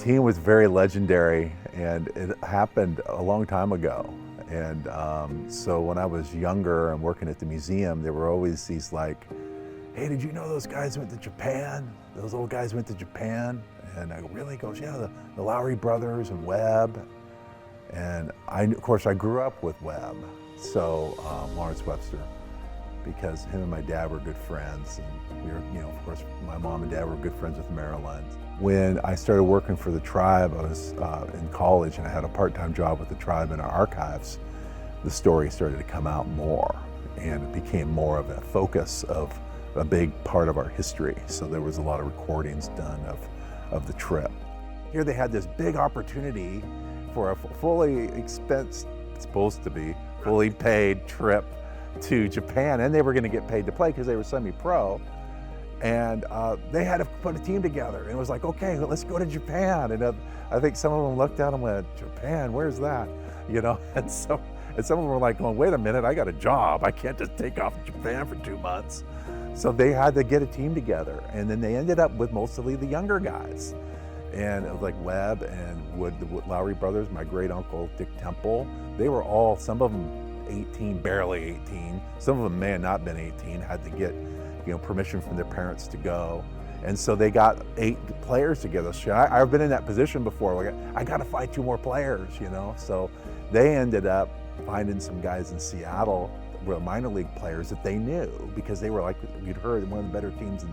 team was very legendary, and it happened a long time ago. And so when I was younger and working at the museum, there were always these like, hey, did you know those guys went to Japan? Those old guys went to Japan? And I really goes, yeah, the Loughrey brothers and Webb. And of course, I grew up with Webb, so Lawrence Webster, because him and my dad were good friends. And we were, of course, my mom and dad were good friends with Marilyn. When I started working for the tribe, I was in college and I had a part-time job with the tribe in our archives. The story started to come out more, and it became more of a focus of a big part of our history. So there was a lot of recordings done of the trip. Here they had this big opportunity for a fully expensed, supposed to be, fully paid trip to Japan, and they were gonna get paid to play because they were semi-pro. And they had to put a team together, and it was like, okay, well, let's go to Japan. And I think some of them looked at them and went, Japan, where's that? And some of them were like, going, wait a minute, I got a job. I can't just take off to Japan for 2 months. So they had to get a team together, and then they ended up with mostly the younger guys. And it was like Webb and Wood, the Loughrey brothers, my great uncle, Dick Temple. They were all, some of them 18, barely 18. Some of them may have not been 18, had to get permission from their parents to go. And so they got 8 players together. So I've been in that position before. Like, I got to find 2 more players, So they ended up finding some guys in Seattle, were minor league players that they knew, because they were, like you'd heard, one of the better teams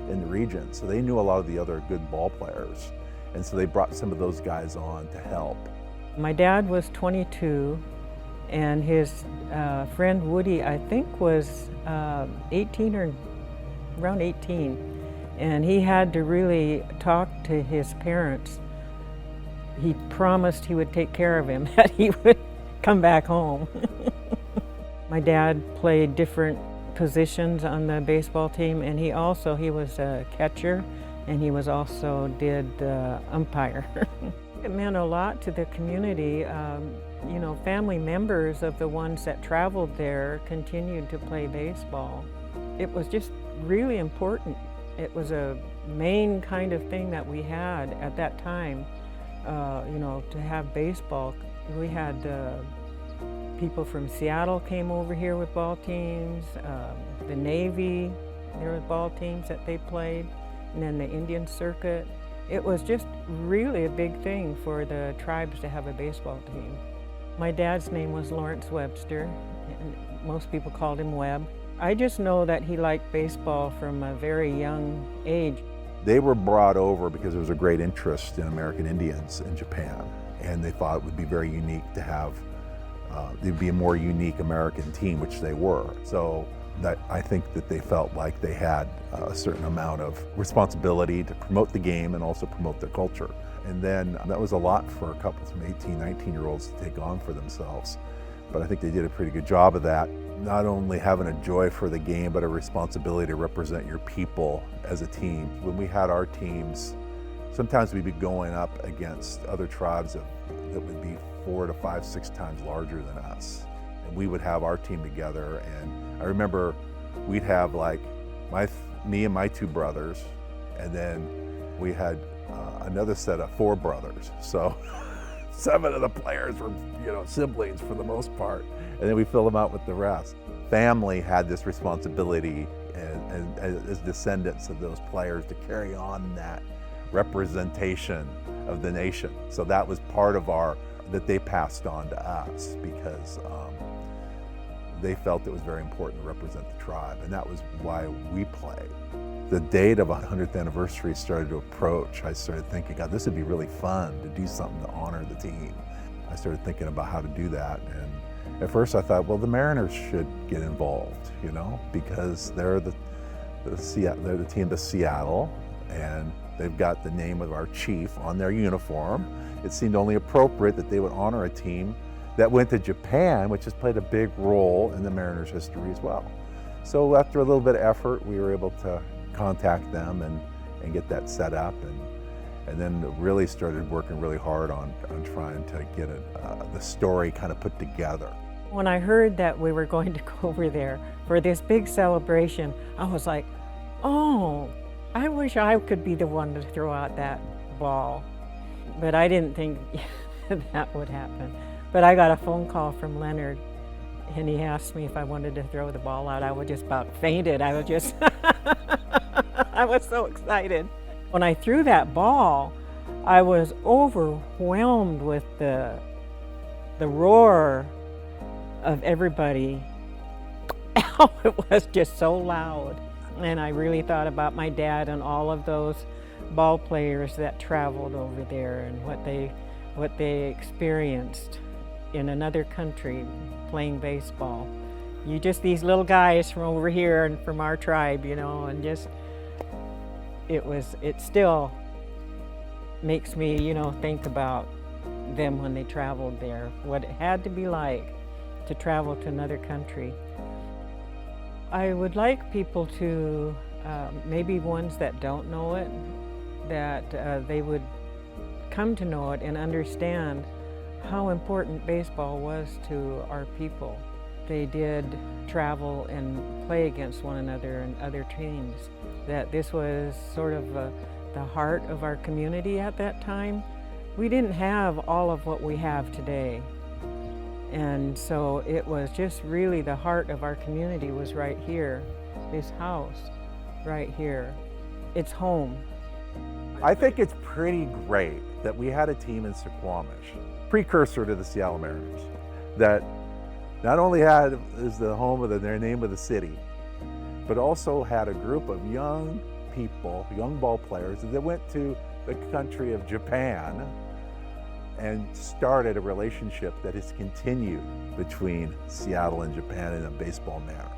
in the region. So they knew a lot of the other good ball players. And so they brought some of those guys on to help. My dad was 22, and his friend Woody, I think, was 18 or around 18. And he had to really talk to his parents. He promised he would take care of him, that he would come back home. My dad played different positions on the baseball team, and he was a catcher, and he was also did umpire. It meant a lot to the community. Family members of the ones that traveled there continued to play baseball. It was just really important. It was a main kind of thing that we had at that time, to have baseball. We had people from Seattle came over here with ball teams, the Navy, there were ball teams that they played, and then the Indian circuit. It was just really a big thing for the tribes to have a baseball team. My dad's name was Lawrence Webster, and most people called him Webb. I just know that he liked baseball from a very young age. They were brought over because there was a great interest in American Indians in Japan, and they thought it would be very unique to have, there'd be a more unique American team, which they were. So that I think that they felt like they had a certain amount of responsibility to promote the game and also promote their culture. And then that was a lot for a couple of 18, 19-year-olds to take on for themselves. But I think they did a pretty good job of that. Not only having a joy for the game, but a responsibility to represent your people as a team. When we had our teams, sometimes we'd be going up against other tribes that would be 4 to 5, 6 times larger than us. And we would have our team together, and I remember we'd have like me and my 2 brothers, and then we had another set of 4 brothers. So 7 of the players were, siblings for the most part, and then we fill them out with the rest. Family had this responsibility, and as descendants of those players, to carry on that representation of the nation. So that was part of that they passed on to us, because they felt it was very important to represent the tribe, and that was why we played. The date of 100th anniversary started to approach. I started thinking, God, this would be really fun to do something to honor the team. I started thinking about how to do that, and at first I thought, well, the Mariners should get involved, because they're the team of Seattle, and they've got the name of our chief on their uniform. It seemed only appropriate that they would honor a team that went to Japan, which has played a big role in the Mariners' history as well. So after a little bit of effort, we were able to contact them and get that set up, and then really started working really hard on trying to get the story kind of put together. When I heard that we were going to go over there for this big celebration, I was like, oh, I wish I could be the one to throw out that ball. But I didn't think that would happen. But I got a phone call from Leonard, and he asked me if I wanted to throw the ball out. I was just about fainted. I was just, I was so excited. When I threw that ball, I was overwhelmed with the roar of everybody. It was just so loud. And I really thought about my dad and all of those ball players that traveled over there and what they experienced in another country playing baseball. You just these little guys from over here and from our tribe, you know, and just it still makes me, you know, think about them when they traveled there, what it had to be like to travel to another country. I would like people to, maybe ones that don't know it, that they would come to know it and understand how important baseball was to our people. They did travel and play against one another and other teams, that this was sort of the heart of our community at that time. We didn't have all of what we have today. And so it was just really the heart of our community was right here, this house right here. It's home. I think it's pretty great that we had a team in Suquamish, precursor to the Seattle Mariners, that not only had is the home of their name of the city, but also had a group of young people, young ball players that went to the country of Japan and started a relationship that has continued between Seattle and Japan in a baseball manner.